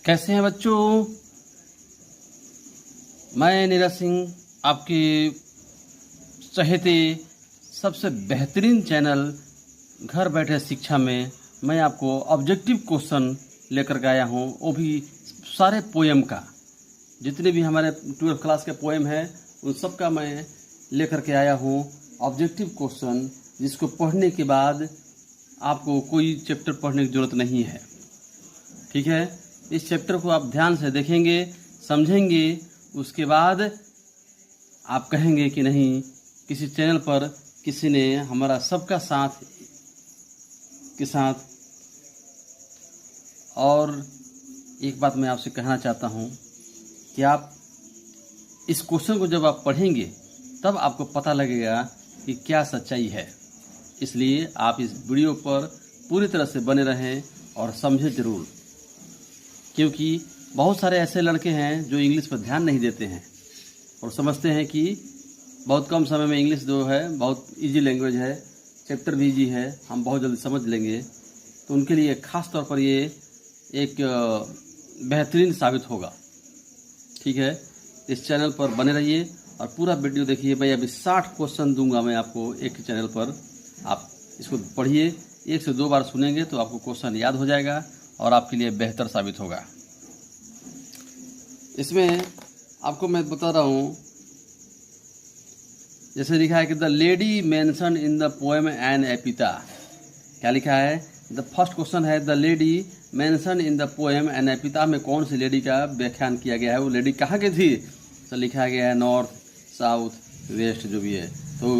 कैसे हैं बच्चों। मैं नीरज सिंह, आपके चहेते सबसे बेहतरीन चैनल घर बैठे शिक्षा में मैं आपको ऑब्जेक्टिव क्वेश्चन लेकर के आया हूँ। वो भी सारे पोएम का, जितने भी हमारे 12th क्लास के पोएम हैं उन सब का मैं लेकर के आया हूँ ऑब्जेक्टिव क्वेश्चन, जिसको पढ़ने के बाद आपको कोई चैप्टर पढ़ने की ज़रूरत नहीं है। ठीक है, इस चैप्टर को आप ध्यान से देखेंगे, समझेंगे, उसके बाद आप कहेंगे कि नहीं, किसी चैनल पर किसी ने हमारा सबका साथ के साथ। और एक बात मैं आपसे कहना चाहता हूँ कि आप इस क्वेश्चन को जब आप पढ़ेंगे तब आपको पता लगेगा कि क्या सच्चाई है। इसलिए आप इस वीडियो पर पूरी तरह से बने रहें और समझें ज़रूर, क्योंकि बहुत सारे ऐसे लड़के हैं जो इंग्लिश पर ध्यान नहीं देते हैं और समझते हैं कि बहुत कम समय में इंग्लिश जो है बहुत इजी लैंग्वेज है, चैप्टर भी इजी है, हम बहुत जल्दी समझ लेंगे। तो उनके लिए ख़ास तौर पर ये एक बेहतरीन साबित होगा। ठीक है, इस चैनल पर बने रहिए और पूरा वीडियो देखिए। भाई अभी 60 क्वेश्चन दूंगा मैं आपको एक चैनल पर, आप इसको पढ़िए, 1 से 2 बार सुनेंगे तो आपको क्वेश्चन याद हो जाएगा और आपके लिए बेहतर साबित होगा। इसमें आपको मैं बता रहा हूँ, जैसे लिखा है कि the lady mention in the poem an epitaph. क्या लिखा है? द फर्स्ट क्वेश्चन है the lady mention in the poem an epitaph में कौन सी लेडी का व्याख्यान किया गया है, वो लेडी कहाँ की थी? तो लिखा गया है नॉर्थ, साउथ, वेस्ट जो भी है, तो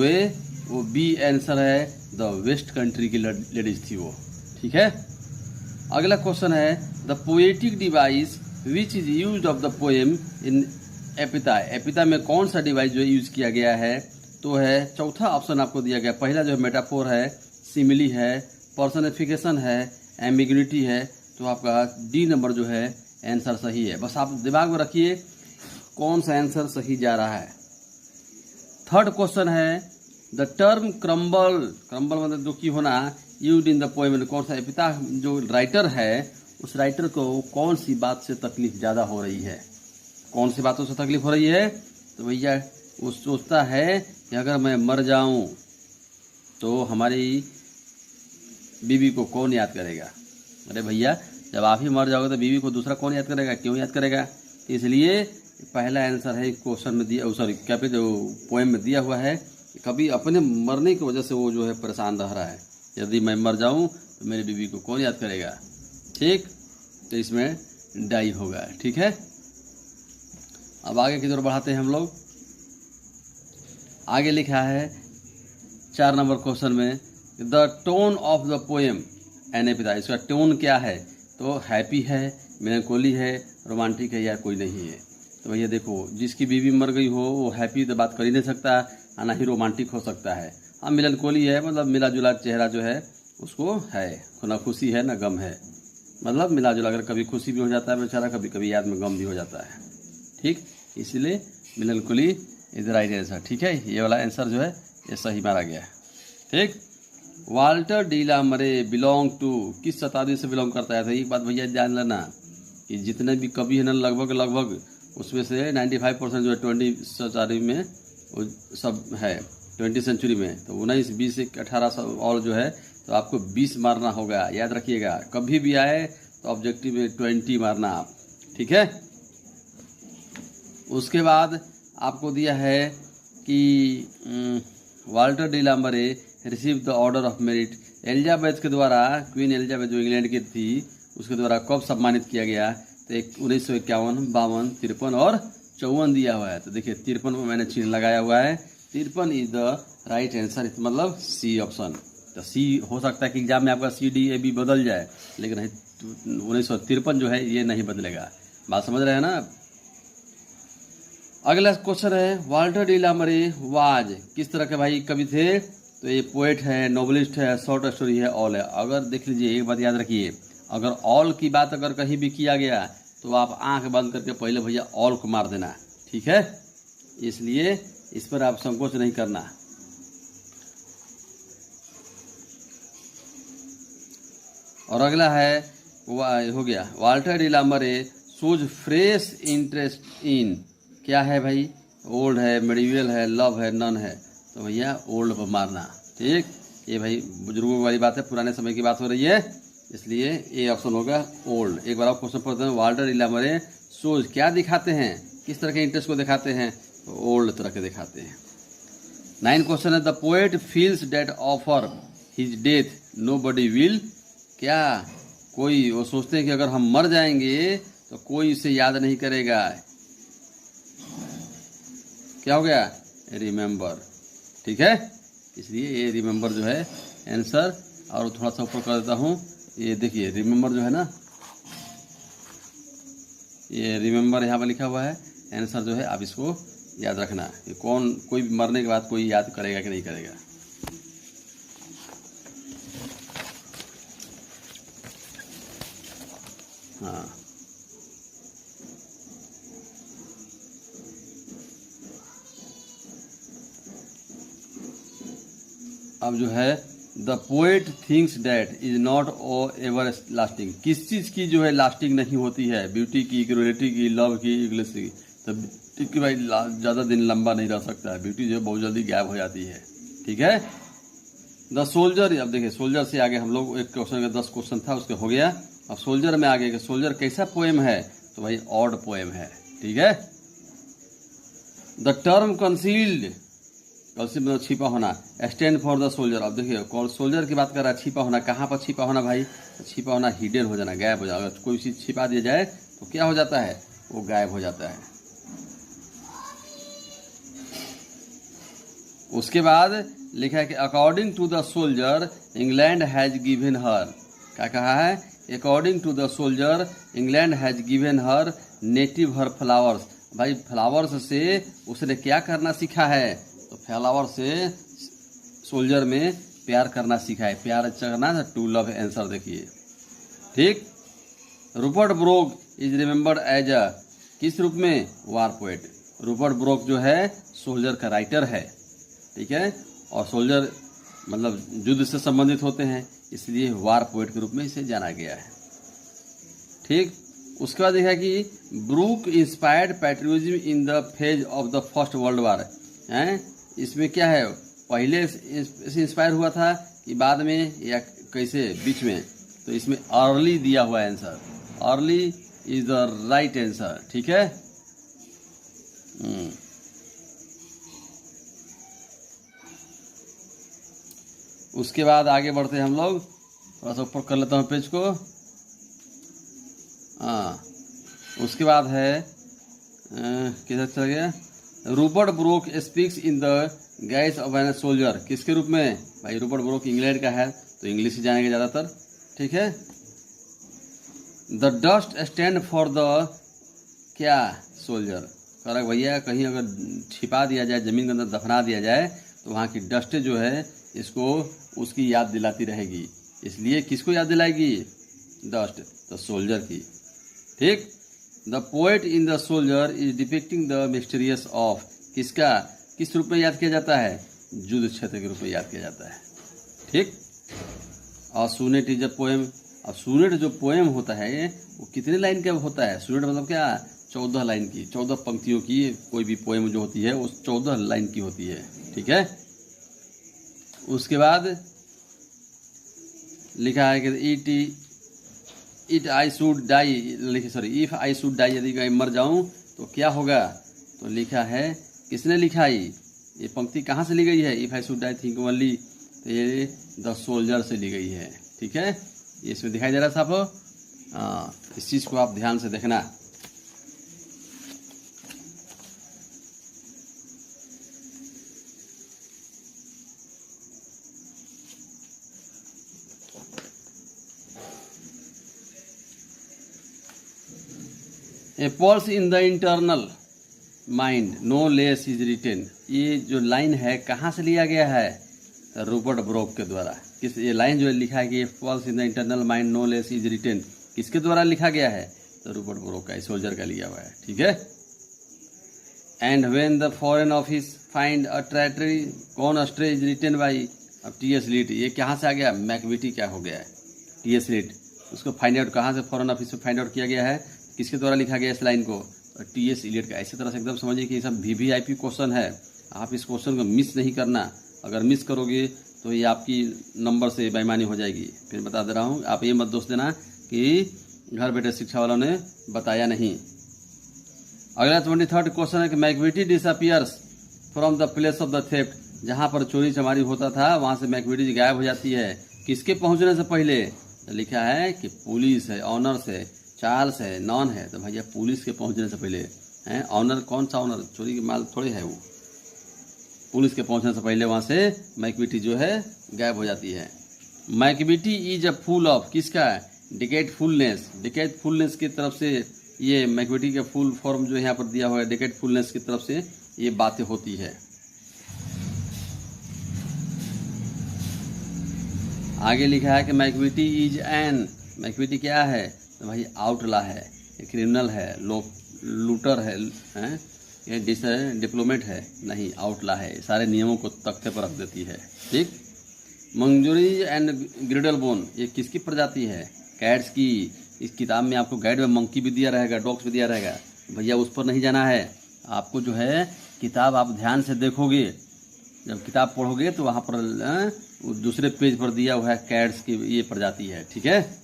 वो बी आंसर है, द वेस्ट कंट्री की लेडीज थी वो। ठीक है, अगला क्वेश्चन है the poetic device which is use of the poem in epitaph. Epitaph में कौन सा डिवाइस जो यूज किया गया है? तो है चौथा ऑप्शन आपको दिया गया। पहला जो है मेटाफोर है, सिमिली है, पर्सनिफिकेशन है, एम्बिग्युइटी है। तो आपका डी नंबर जो है आंसर सही है। बस आप दिमाग में रखिए कौन सा आंसर सही जा रहा है। थर्ड क्वेश्चन है द टर्म क्रम्बल, क्रम्बल मतलब दुखी होना, यूज्ड इन द पोएम। कौन सा एपिता जो राइटर है उस राइटर को कौन सी बात से तकलीफ ज़्यादा हो रही है? कौन सी बातों से तकलीफ हो रही है? तो भैया वो सोचता है कि अगर मैं मर जाऊं तो हमारी बीवी को कौन याद करेगा। अरे भैया, जब आप ही मर जाओगे तो बीवी को दूसरा कौन याद करेगा, क्यों याद करेगा? इसलिए पहला आंसर है क्वेश्चन में दिया, सॉरी क्या पे जो पोएम में दिया हुआ है, कभी अपने मरने की वजह से वो जो है परेशान रह रहा है। यदि मैं मर जाऊं तो मेरी बीवी को कौन याद करेगा। ठीक, तो इसमें डाई होगा। ठीक है, अब आगे की तरफ बढ़ाते हैं हम लोग। आगे लिखा है 4 नंबर क्वेश्चन में the tone of the poem an epitaph. इसका टोन क्या है? तो हैप्पी है, मेलंकोली है, रोमांटिक है या कोई नहीं है। तो भैया देखो, जिसकी बीवी मर गई हो वो हैप्पी तो बात कर ही नहीं सकता, ना ही रोमांटिक हो सकता है। हाँ, मेलंकोली है, मतलब मिला जुला चेहरा जो है उसको है, ना खुशी है ना गम है, मतलब मिला जुला। अगर कभी खुशी भी हो जाता है बेचारा, कभी कभी याद में गम भी हो जाता है। ठीक, इसलिए मेलंकोली इज राइट आंसर। ठीक है, ये वाला आंसर जो है ये सही मारा गया है। ठीक, वाल्टर डी ला मरे बिलोंग टू, किस शताब्दी से बिलोंग करता है? तो एक बात भैया जान लेना कि जितने भी कवि हैं ना लगभग उसमें से 95% जो है 20वीं शताब्दी में वो सब है, 20वीं सेंचुरी में। तो 19, 20, 18 और जो है तो आपको 20 मारना होगा, याद रखिएगा। कभी भी आए तो ऑब्जेक्टिव में 20 मारना आप। ठीक है, उसके बाद आपको दिया है कि वाल्टर डी ला मरे receive the order of merit. Elizabeth के द्वारा, क्वीन एलिजाबेथ जो इंग्लैंड की थी, उसके द्वारा कब सम्मानित किया गया? तो 1951, 52, 53 और 54 दिया हुआ है। तो देखिए 53 में मैंने चिन्ह लगाया हुआ है, 53 इज द राइट आंसर, मतलब सी ऑप्शन। तो सी हो सकता है कि एग्जाम में आपका CDAB बदल जाए, लेकिन 1953 जो है ये नहीं बदलेगा। बात समझ रहे हैं ना? अगला क्वेश्चन है वाल्टर डी ला मरे वाज किस तरह के भाई कवि थे? तो ये पोएट है, नोवेलिस्ट है, शॉर्ट स्टोरी है, ऑल है। अगर देख लीजिए, एक बात याद रखिए, अगर ऑल की बात अगर कहीं भी किया गया तो आप आंख बंद करके पहले भैया ऑल को मार देना। ठीक है, इसलिए इस पर आप संकोच नहीं करना। और अगला है हो गया वाल्टर डी ला मरे शोज फ्रेश इंटरेस्ट इन, क्या है भाई, ओल्ड है, मेडिवल है, लव है, नन है, तो भैया ओल्ड पर मारना। ठीक, ये भाई बुजुर्गों वाली बात है, पुराने समय की बात हो रही है, इसलिए ये ऑप्शन होगा ओल्ड। एक बार आप क्वेश्चन पढ़ते हैं, वाल्टर इलामरे शोज क्या दिखाते हैं, किस तरह के इंटरेस्ट को दिखाते हैं, तो ओल्ड तरह के दिखाते हैं। 9 क्वेश्चन है, the poet feels that after his death nobody will, क्या कोई वो सोचते हैं कि अगर हम मर जाएंगे तो कोई इसे याद नहीं करेगा, क्या हो गया, रिमेंबर। ठीक है, इसलिए ये रिमेंबर जो है आंसर। और थोड़ा सा ऊपर कर देता हूँ, ये देखिए रिमेंबर जो है ना, ये रिमेंबर यहाँ पर लिखा हुआ है, आंसर जो है आप इसको याद रखना कि कौन, कोई भी मरने के बाद कोई याद करेगा कि नहीं करेगा। हाँ, अब जो है the poet thinks that is not ever lasting, किस चीज़ की जो है लास्टिंग नहीं होती है, ब्यूटी की, क्रूएलिटी की, लव की, इंग्लिश की, तो कि भाई ज़्यादा दिन लंबा नहीं रह सकता है, ब्यूटी जो है बहुत जल्दी गायब हो जाती है। ठीक है, द सोल्जर, अब देखिए सोल्जर से आगे हम लोग एक क्वेश्चन का 10 क्वेश्चन था उसके हो गया, अब सोल्जर में आगे कि सोल्जर कैसा पोएम है, तो भाई ऑड पोएम है। ठीक है, द टर्म कंसील्ड, मतलब छिपा होना, स्टैंड फॉर द सोल्जर। अब देखिए कौन सोल्जर की बात कर रहा है, छिपा होना, कहाँ पर छिपा होना भाई, तो छिपा होना हिडन हो जाना, गायब हो जाना। अगर कोई चीज़ छिपा दिया जाए तो क्या हो जाता है, वो गायब हो जाता है। उसके बाद लिखा है कि according to the soldier England has given her, क्या कहा है, according to the soldier England has given her native her flowers. भाई फ्लावर्स से उसने क्या करना सीखा है, तो फ्लावर से सोल्जर में प्यार करना सीखा है, प्यार करना है, टू लव आंसर देखिए। ठीक, Rupert Brooke is remembered as a, किस रूप में, वार पोएट। रूपर्ट ब्रोक जो है सोल्जर का राइटर है। ठीक है, और सोल्जर मतलब युद्ध से संबंधित होते हैं, इसलिए वार पोएट के रूप में इसे जाना गया है। ठीक, उसके बाद देखा कि Brooke inspired patriotism in the phase of the first world war, हैं, इसमें क्या है, पहले से इंस्पायर हुआ था कि बाद में, या कैसे, बीच में, तो इसमें अर्ली दिया हुआ है answer, early is the right answer. ठीक है, उसके बाद आगे बढ़ते हैं हम लोग, थोड़ा सा ऊपर कर लेता हूँ पेज को। हाँ, उसके बाद है किधर चला गया, Rupert Brooke speaks in the guise of an soldier, किसके रूप में, भाई रूपर्ट ब्रोक इंग्लैंड का है तो इंग्लिश ही जानेंगे ज़्यादातर। ठीक है, the dust stand for the, क्या, सोल्जर, कह भैया कहीं अगर छिपा दिया जाए, ज़मीन के अंदर दफना दिया जाए, तो वहाँ की डस्ट जो है इसको उसकी याद दिलाती रहेगी, इसलिए किसको याद दिलाएगी, डस्ट, तो सोल्जर की। ठीक, the poet in the soldier is depicting the mysterious of, किसका, किस रूप में याद किया जाता है, युद्ध क्षेत्र के रूप में याद किया जाता है। ठीक, और सोनेट इज अ पोएम। अब सोनेट जो पोएम होता है वो कितने लाइन का होता है, सोनेट मतलब क्या, 14 लाइन की, 14 पंक्तियों की कोई भी पोएम जो होती है वो 14 लाइन की होती है। ठीक है, उसके बाद लिखा है कि इट आई शुड डाई, लिखे sorry, if I should die, यदि मैं मर जाऊं तो क्या होगा, तो लिखा है, किसने लिखा है, ये पंक्ति कहाँ से ली गई है, if I should die think only, तो ये द सोल्जर से ली गई है। ठीक है, ये इसमें दिखाई दे रहा है साहब, इस चीज़ को आप ध्यान से देखना। A pulse in the internal mind no less is written, ये जो लाइन है कहाँ से लिया गया है, रूपर्ट ब्रोक के द्वारा। किस, ये लाइन जो लिखा है कि pulse in the internal mind no less is written, किसके द्वारा लिखा गया है, तो रूपर्ट ब्रोक का, सोल्जर का लिया हुआ है। ठीक है, and when the foreign office find a treaty, कौन अस्ट्रे इज रिटेन बाई, अब टी.एस. लीट, ये कहाँ से आ गया, मैकविटी क्या हो गया है, टी.एस. लीट, उसको फाइंड आउट कहाँ से फॉरेन ऑफिस में फाइंड आउट किया गया है, किसके द्वारा लिखा गया इस लाइन को? टी.एस. इलियट का। इसी तरह से एकदम समझिए कि ये सब वीवीआईपी क्वेश्चन है, आप इस क्वेश्चन को मिस नहीं करना। अगर मिस करोगे तो ये आपकी नंबर से बेईमानी हो जाएगी। फिर बता दे रहा हूँ, आप ये मत दोष देना कि घर बैठे शिक्षा वालों ने बताया नहीं। अगला 23rd क्वेश्चन है कि Macavity disappears from the place of the theft. जहाँ पर चोरी चमारी होता था वहाँ से मैकविटी गायब हो जाती है किसके पहुँचने से पहले? तो लिखा है कि पुलिस है, ऑनर्स है, चार्ल्स है, नॉन है। तो भैया पुलिस के पहुँचने से पहले है। ऑनर कौन सा ऑनर? चोरी के माल थोड़े है वो। पुलिस के पहुँचने से पहले वहाँ से मैकविटी जो है गायब हो जाती है। Macavity is a full of किसका? डिकेटफुलनेस। डिकेटफुलनेस की तरफ से ये मैकविटी का फुल फॉर्म जो यहाँ पर दिया हुआ है, डिकेटफुलनेस की तरफ से ये बातें होती है। आगे लिखा है कि मैकविटी इज एन। मैकविटी क्या है? तो भाई आउटला है, क्रिमिनल है, लूटर है, ये डिप्लोमेट है, नहीं आउटला है। सारे नियमों को तख्ते पर रख देती है। ठीक। मंजूरी एंड ग्रिडल बोन, ये किसकी प्रजाति है? कैट्स की। इस किताब में आपको गाइड में मंकी भी दिया रहेगा, डॉग्स भी दिया रहेगा। भैया उस पर नहीं जाना है आपको। जो है किताब आप ध्यान से देखोगे, जब किताब पढ़ोगे तो वहाँ पर दूसरे पेज पर दिया हुआ है कैट्स की ये प्रजाति है। ठीक है।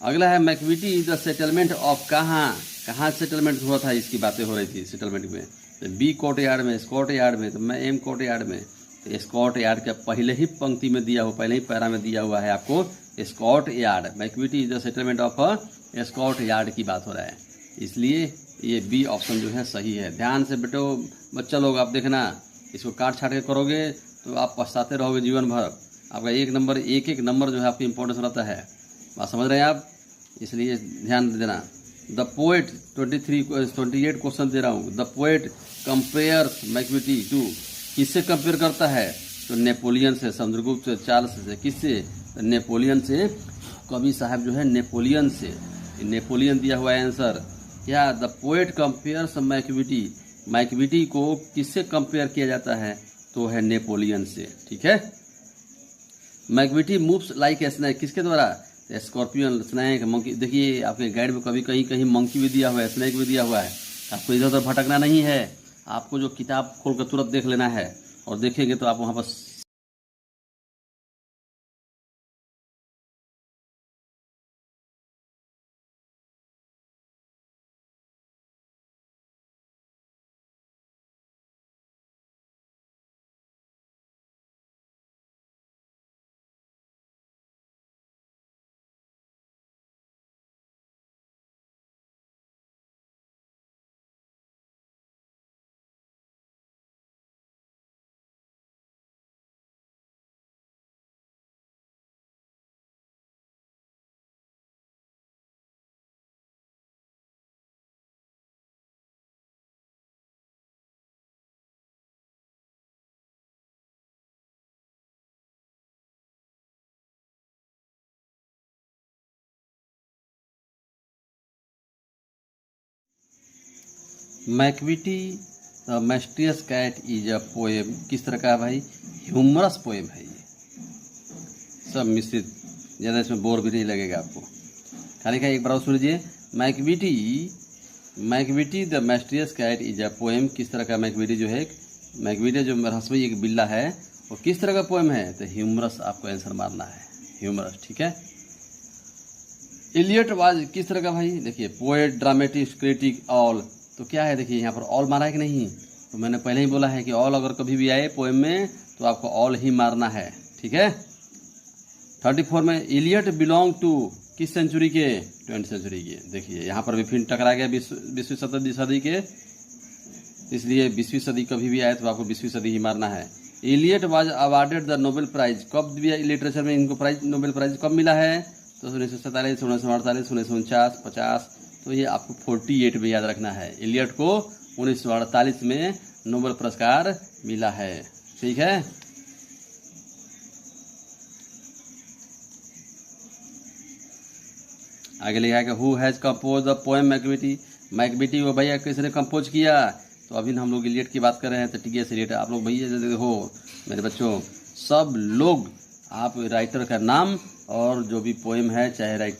अगला है Macavity is the settlement of. कहाँ सेटलमेंट हुआ था इसकी बातें हो रही थी सेटलमेंट में। तो बी कोर्ट यार्ड में, स्कॉट यार्ड में, तो मैं एम कोर्ट यार्ड में। तो स्कॉट यार्ड के पहले ही पंक्ति में दिया हुआ, पहले ही पैरा में दिया हुआ है आपको Scot Yard. Macavity is the settlement of Scot Yard की बात हो रहा है, इसलिए ये बी ऑप्शन जो है सही है। ध्यान से बेटो बच्चा लोग आप देखना, इसको काट छाट के करोगे तो आप पछताते रहोगे जीवन भर। आपका एक नंबर जो है आपकी इंपॉर्टेंस रहता है। बात समझ रहे हैं आप? इसलिए ध्यान देना। द पोएट 28 क्वेश्चन दे रहा हूँ। The poet compares Macavity to, किससे कंपेयर करता है? तो नेपोलियन से, समुद्रगुप्त से, चार्ल्स से। किससे? नेपोलियन से। कवि साहब जो है नेपोलियन से, नेपोलियन दिया हुआ है आंसर। क्या? The poet compares Macavity, Macavity को किससे कंपेयर किया जाता है? तो है नेपोलियन से। ठीक है। Macavity moves like a snake, किसके द्वारा? Scorpion, snake, monkey. देखिए आपके गाइड में कभी कहीं मंकी भी दिया हुआ है, स्नैक भी दिया हुआ है। आपको इधर उधर भटकना नहीं है, आपको जो किताब खोल कर तुरंत देख लेना है, और देखेंगे तो आप वहाँ पर Macavity the mysterious cat is a poem, किस तरह का है भाई? ह्यूमरस पोएम है ये, सब मिश्रित, ज़्यादा इसमें बोर भी नहीं लगेगा आपको। खाली का एक बार सुन लीजिए। Macavity the mysterious cat is a poem, किस तरह का? मैकविटी जो है, मैकविटी जो रहस्यमयी एक बिल्ला है, वो किस तरह का पोएम है? तो ह्यूमरस आपको आंसर मारना है, ह्यूमरस। ठीक है। इलियट वाज किस तरह का भाई? देखिए पोएट, ड्रामेटिस्ट, क्रिटिक, ऑल। तो क्या है देखिए यहाँ पर ऑल मारा है कि नहीं? तो मैंने पहले ही बोला है कि ऑल अगर कभी भी आए पोएम में तो आपको ऑल ही मारना है। ठीक है। 34 में इलियट बिलोंग टू किस सेंचुरी के? 20वीं सेंचुरी के। देखिए यहाँ पर भी फिर टकरा गया 20वीं सदी के, इसलिए 20वीं सदी कभी भी आए तो आपको 20वीं सदी ही मारना है। Eliot was awarded the Nobel prize, कब दिया लिटरेचर में इनको प्राइज, नोबेल प्राइज कब मिला है? तो 1947, 1948, 1949, 50। तो ये आपको 48 में याद रखना है। इलियट को 1948 में नोबेल पुरस्कार मिला है। ठीक है। आगे लिखा है कि who has compose the poem Macavity. Macavity वो भैया किसने कंपोज किया? तो अभी हम लोग इलियट की बात कर रहे हैं, तो टी.एस. इलियट। आप लोग भैया हो मेरे बच्चों, सब लोग आप राइटर का नाम और जो भी पोएम है चाहे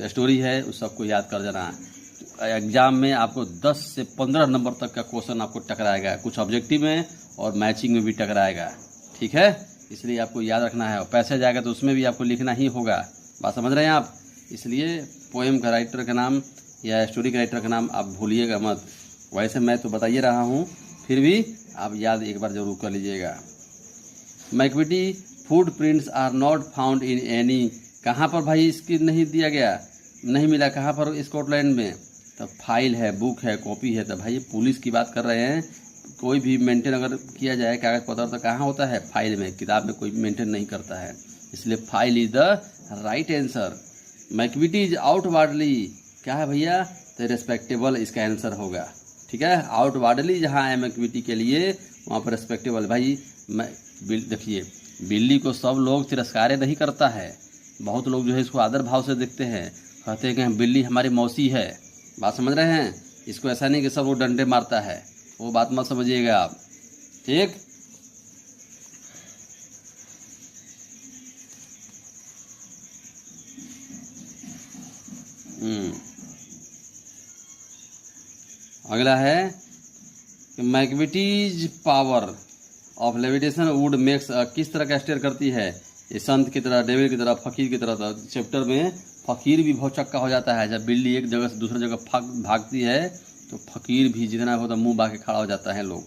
स्टोरी है उस सबको याद कर जाना। एग्जाम में आपको 10 से 15 नंबर तक का क्वेश्चन आपको टकराएगा, कुछ ऑब्जेक्टिव में और मैचिंग में भी टकराएगा। ठीक है, इसलिए आपको याद रखना है। और पैसेज आएगा तो उसमें भी आपको लिखना ही होगा। बात समझ रहे हैं आप? इसलिए पोएम का राइटर का नाम या स्टोरी का राइटर का नाम आप भूलिएगा मत। वैसे मैं तो बताइए रहा हूँ, फिर भी आप याद एक बार जरूर कर लीजिएगा। Macavity foot prints are not found in any, कहाँ पर भाई इसकी नहीं दिया गया, नहीं मिला, कहाँ पर? स्कॉटलैंड में। तो फाइल है, बुक है, कॉपी है। तो भाई पुलिस की बात कर रहे हैं, कोई भी मेंटेन अगर किया जाए कागज पत्र तो कहाँ होता है? फाइल में। किताब में कोई मेंटेन नहीं करता है, इसलिए file is the right answer. Macavity is outwardly, क्या है भैया? तो रेस्पेक्टेबल इसका आंसर होगा। ठीक है, आउटवार्डली जहाँ है मैकविटी के लिए वहाँ पर रेस्पेक्टेबल। भाई देखिए, बिल्ली को सब लोग तिरस्कार नहीं करता है, बहुत लोग जो है इसको आदर भाव से देखते हैं, कहते हैं कि बिल्ली हमारी मौसी है। बात समझ रहे हैं? इसको ऐसा नहीं कि सब वो डंडे मारता है, वो बात मत समझिएगा आप। ठीक, अगला है कि Macavity's power of levitation would makes, किस तरह का स्टेयर करती है? ये संत की तरह, डेविल की तरह, फकीर की तरह। चैप्टर में फकीर भी बहुत चक्का हो जाता है। जब बिल्ली एक जगह से दूसरी जगह भागती है तो फकीर भी जितना होता मुंह बाके खड़ा हो जाता है लोग।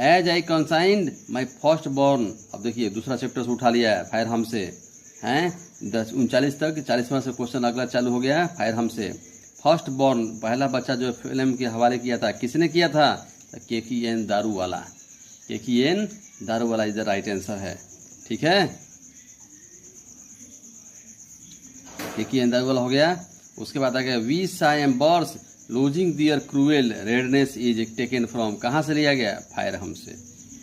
As I consigned my first born, अब देखिए दूसरा चैप्टर से उठा लिया है, फायर हमसे हैं 39 तक, 40वां से क्वेश्चन अगला चालू हो गया, फायर हमसे। फर्स्ट बॉर्न, पहला बच्चा जो फिल्म के हवाले किया था, किसने किया था? KKN Daruwalla. KKN Daruwalla is the right answer है। ठीक है, KKN दारूवाला हो गया। उसके बाद आ गया we saw embers losing their cruel redness is taken from, कहाँ से लिया गया? फायर हमसे।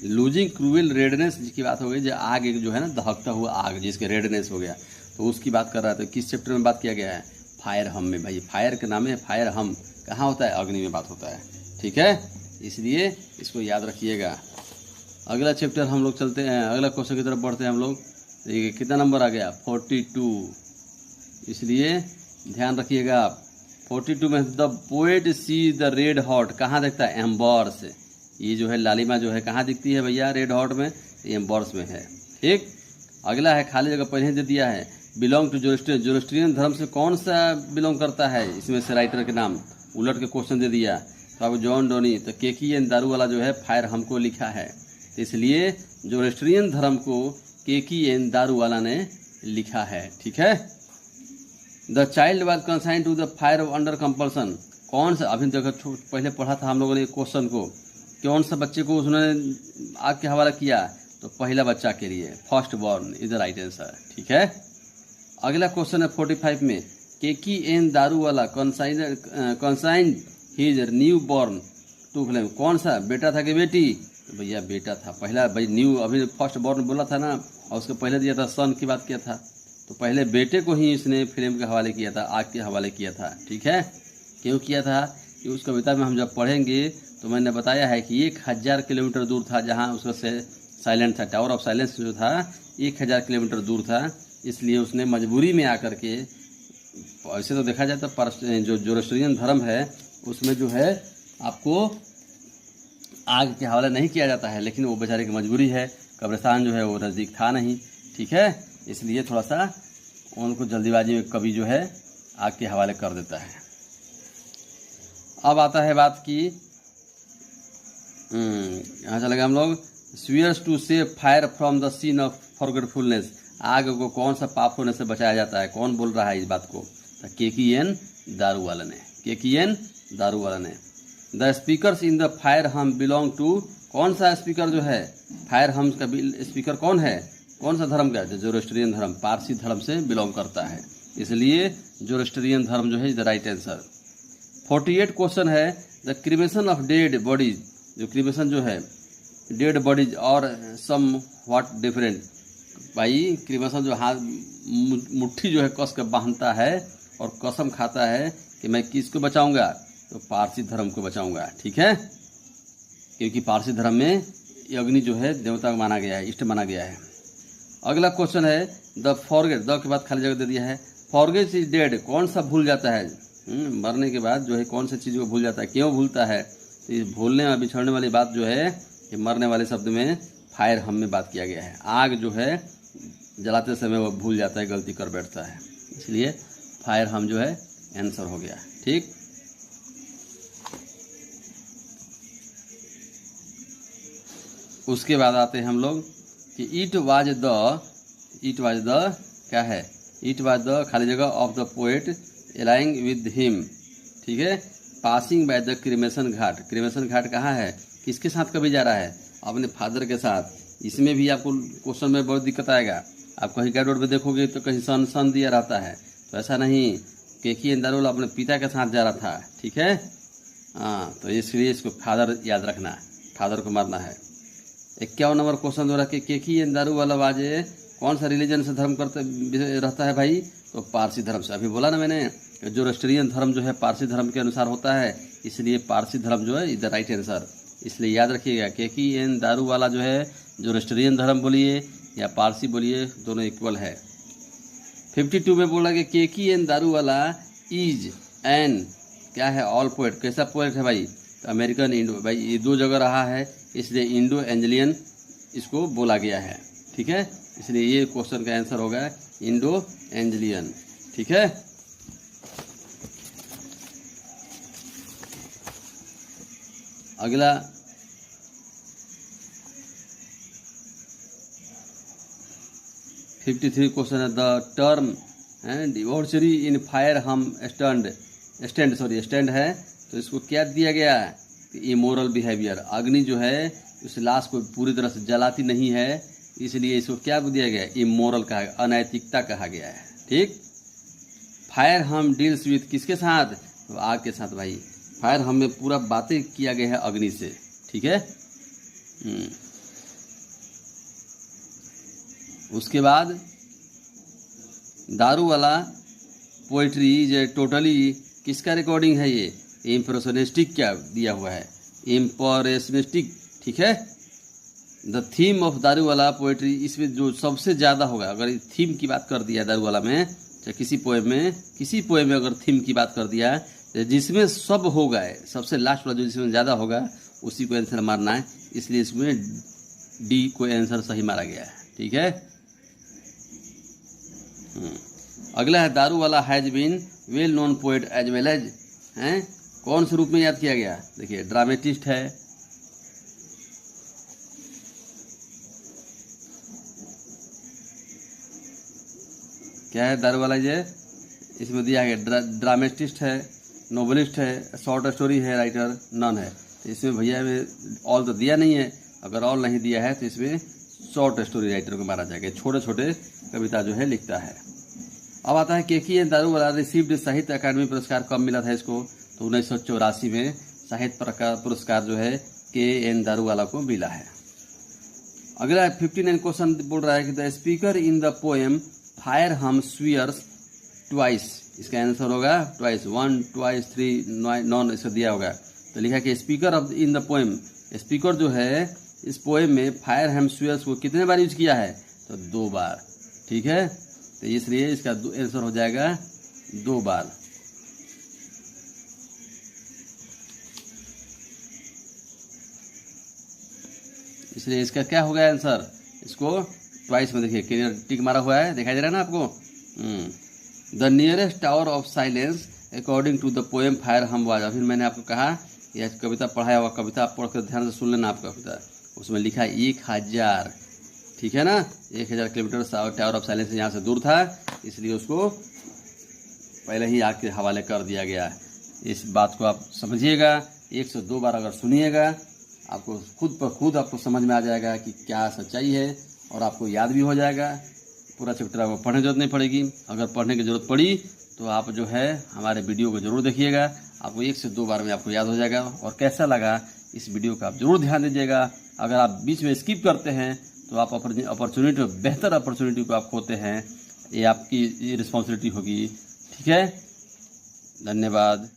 लूजिंग क्रूएल रेडनेस की बात हो गई, जो आग जो है ना, दहकता हुआ आग जिसके रेडनेस हो गया, तो उसकी बात कर रहा था। किस चैप्टर में बात किया गया है? फायर हम में। भाई फायर के नाम है फायर हम, कहाँ होता है? अग्नि में बात होता है। ठीक है, इसलिए इसको याद रखिएगा। अगला चैप्टर हम लोग चलते हैं, अगला क्वेश्चन की तरफ बढ़ते हैं हम लोग। देखिए कितना नंबर आ गया? 42। इसलिए ध्यान रखिएगा आप। 42 में the poet see the red hot, कहाँ देखता है? एम्बर्स। ये जो है लालिमा जो है कहाँ दिखती है भैया? रेड हॉट में, एम्बर्स में है। ठीक, अगला है, खाली जगह पहले दे दिया है, बिलोंग टू जोरोस्ट्रियन, जोरोस्ट्रियन धर्म से कौन सा बिलोंग करता है? इसमें से राइटर के नाम उलट के क्वेश्चन दे दिया। तो अब जॉन डोनी, तो KKN दारूवाला जो है फायर हमको लिखा है, तो इसलिए जोरोस्ट्रियन धर्म को KKN दारूवाला ने लिखा है। ठीक है, the child was consigned to the fire under compulsion, कौन सा? अभी तक पहले पढ़ा था हम लोगों ने क्वेश्चन को, कौन सा बच्चे को उसने आग के हवाला किया? तो पहला बच्चा के लिए, first born is the right answer. ठीक है, अगला क्वेश्चन है 45 में, KKN Daruwalla consigned his new born to flame, कौन सा? बेटा था कि बेटी? तो भैया बेटा था। पहला भाई न्यू, अभी फर्स्ट बॉर्न बोला था ना, और उसके पहले दिया था सन की बात किया था, तो पहले बेटे को ही इसने फिल्म के हवाले किया था, आग के हवाले किया था। ठीक है, क्यों किया था? कि उस कविता में हम जब पढ़ेंगे तो मैंने बताया है कि 1000 किलोमीटर दूर था जहाँ उसका साइलेंट था, टावर ऑफ साइलेंस जो था 1000 किलोमीटर दूर था, इसलिए उसने मजबूरी में आकर के, ऐसे तो देखा जाए तो जो जोरोस्ट्रियन धर्म है उसमें जो है आपको आग के हवाले नहीं किया जाता है, लेकिन वो बेचारे की मजबूरी है, कब्रिस्तान जो है वो नज़दीक था नहीं। ठीक है, इसलिए थोड़ा सा उनको जल्दीबाजी में कवि जो है आग के हवाले कर देता है। अब आता है बात की, यहाँ चलेगा हम लोग, swears to save fire from the scene of forgetfulness, आग को कौन सा पाप होने से बचाया जाता है? कौन बोल रहा है इस बात को? तो KKN दारूवाला ने, KKN दारूवाला ने। The speakers in the fire हम बिलोंग टू, कौन सा स्पीकर जो है फायर हम का स्पीकर कौन है? कौन सा धर्म का? जोरोस्ट्रियन धर्म, पारसी धर्म से बिलोंग करता है, इसलिए जोरोस्ट्रियन धर्म जो है is the right answer. 48 question है, the cremation of dead bodies, जो क्रिमेशन जो है डेड बॉडीज और सम व्हाट डिफरेंट, भाई क्रिमेशन जो हाथ मुट्ठी जो है कस के बांधता है और कसम खाता है कि मैं किसको बचाऊंगा? तो पारसी धर्म को बचाऊंगा। ठीक है, क्योंकि पारसी धर्म में ये अग्नि जो है देवता माना गया है, इष्ट माना गया है। अगला क्वेश्चन है द फॉरगेट, द के बाद खाली जगह दे दिया है, फॉरगेट इज डेड, कौन सा भूल जाता है? मरने के बाद जो है कौन सी चीज़ को भूल जाता है, क्यों भूलता है? तो इस भूलने और बिछड़ने वाली बात जो है ये मरने वाले शब्द में फायर हम में बात किया गया है। आग जो है जलाते समय वो भूल जाता है, गलती कर बैठता है, इसलिए फायर हम जो है आंसर हो गया। ठीक, उसके बाद आते हैं हम लोग कि इट वाज द क्या है? इट वाज द खाली जगह of the poet lying with him. ठीक है, passing by the cremation ghat. Cremation ghat कहाँ है? किसके साथ कभी जा रहा है? अपने फादर के साथ। इसमें भी आपको क्वेश्चन में बहुत दिक्कत आएगा। आप कहीं गाइड रोड में देखोगे तो कहीं सन दिया रहता है, तो ऐसा नहीं। केकी एंदारुल अपने पिता के साथ जा रहा था। ठीक है, हाँ, तो इसलिए इसको फादर याद रखना है, फादर को मारना है। 51 नंबर क्वेश्चन हो रहा है कि केकी एंदारुल वाजे कौन सा रिलीजन से धर्म करते रहता है भाई? तो पारसी धर्म से। अभी बोला ना मैंने, जोरोस्ट्रियन धर्म जो है पारसी धर्म के अनुसार होता है, इसलिए पारसी धर्म जो है इज द राइट आंसर। इसलिए याद रखिएगा, केकी एन दारू वाला जो है जोरोस्ट्रियन धर्म बोलिए या पारसी बोलिए, दोनों इक्वल है। 52 में बोला कि केकी एन दारू वाला इज एन क्या है? All poet. कैसा पोएट है भाई? तो अमेरिकन इंडो। भाई ये दो जगह रहा है, इसलिए इंडो एंजलियन इसको बोला गया है। ठीक है, इसलिए ये क्वेश्चन का आंसर होगा इंडो एंजलियन। ठीक है, अगला 53 क्वेश्चन है द टर्म डिवोर्सरी इन फायर हम स्टैंड है, तो इसको क्या दिया गया है? Immoral behaviour. अग्नि जो है उस लाश को पूरी तरह से जलाती नहीं है, इसलिए इसको क्या दिया गया? इमोरल कहा, अनैतिकता कहा गया है। ठीक, फायर हम डील्स विथ किसके साथ? तो आग के साथ भाई। फायर हम में पूरा बातें किया गया है अग्नि से। ठीक है, उसके बाद दारू वाला पोइट्री जो टोटली किसका रिकॉर्डिंग है? ये इम्प्रेशनिस्टिक क्या दिया हुआ है? इम्प्रेशनिस्टिक। ठीक है, द थीम ऑफ दारू वाला पोइट्री, इसमें जो सबसे ज़्यादा होगा, अगर थीम की बात कर दिया दारू वाला में, चाहे किसी पोएम में अगर थीम की बात कर दिया, जिसमें सब होगा, सबसे लास्ट वाला जो जिसमें ज़्यादा होगा उसी को आंसर मारना है, इसलिए इसमें डी को आंसर सही मारा गया है। ठीक है, अगला है Daruwalla has been well known poet as well as हैं, कौन से रूप में याद किया गया? देखिए, ड्रामेटिस्ट है, क्या है दारू वाला ये इसमें दिया गया? ड्रामेटिस्ट है, नोवेलिस्ट है, शॉर्ट स्टोरी है राइटर, नन है। तो इसमें भैया में ऑल तो दिया नहीं है। अगर ऑल नहीं दिया है तो इसमें शॉर्ट स्टोरी राइटर को मारा जाएगा, छोटे छोटे कविता जो है लिखता है। अब आता है केकी एन दारू वाला रिसीव्ड साहित्य अकादमी पुरस्कार कब मिला था इसको? तो 1984 में साहित्य पुरस्कार जो है के एन दारू वाला को मिला है। अगला 59 क्वेश्चन बोल रहा है कि the speaker in the poem fire हम स्वीयर्स ट्वाइस, इसका आंसर होगा ट्वाइस, 1 2 3 नॉन इसको दिया होगा। तो लिखा कि speaker of in the poem, speaker जो है इस पोएम में फायर हम स्वीयर्स को कितने बार यूज किया है? तो 2 बार। ठीक है, तो इसलिए इसका आंसर हो जाएगा 2 बार। इसलिए इसका क्या होगा आंसर? इसको ट्वाइस में देखिए क्लियर टिक मारा हुआ है, दिखाई दे रहा है ना आपको? The nearest tower of silence according to the poem fire hymn was. अभी मैंने आपको कहा यह कविता पढ़ाया हुआ, कविता आप पढ़कर ध्यान से सुन लेना। आप कविता उसमें लिखा है 1000, ठीक है ना, 1000 किलोमीटर टावर ऑफ साइलेंस यहाँ से दूर था, इसलिए उसको पहले ही आग के हवाले कर दिया गया। इस बात को आप समझिएगा, 1 से 2 बार अगर सुनिएगा आपको खुद पर खुद आपको समझ में आ जाएगा कि क्या सच्चाई है, और आपको याद भी हो जाएगा। पूरा चैप्टर आपको पढ़ने की जरूरत नहीं पड़ेगी। अगर पढ़ने की जरूरत पड़ी तो आप जो है हमारे वीडियो को जरूर देखिएगा, आपको 1 से 2 बार में आपको याद हो जाएगा। और कैसा लगा इस वीडियो का आप जरूर ध्यान दीजिएगा। अगर आप बीच में स्किप करते हैं तो आप अपॉर्चुनिटी, बेहतर अपॉर्चुनिटी को आप खोते हैं, ये आपकी रिस्पॉन्सिबिलिटी होगी। ठीक है, धन्यवाद।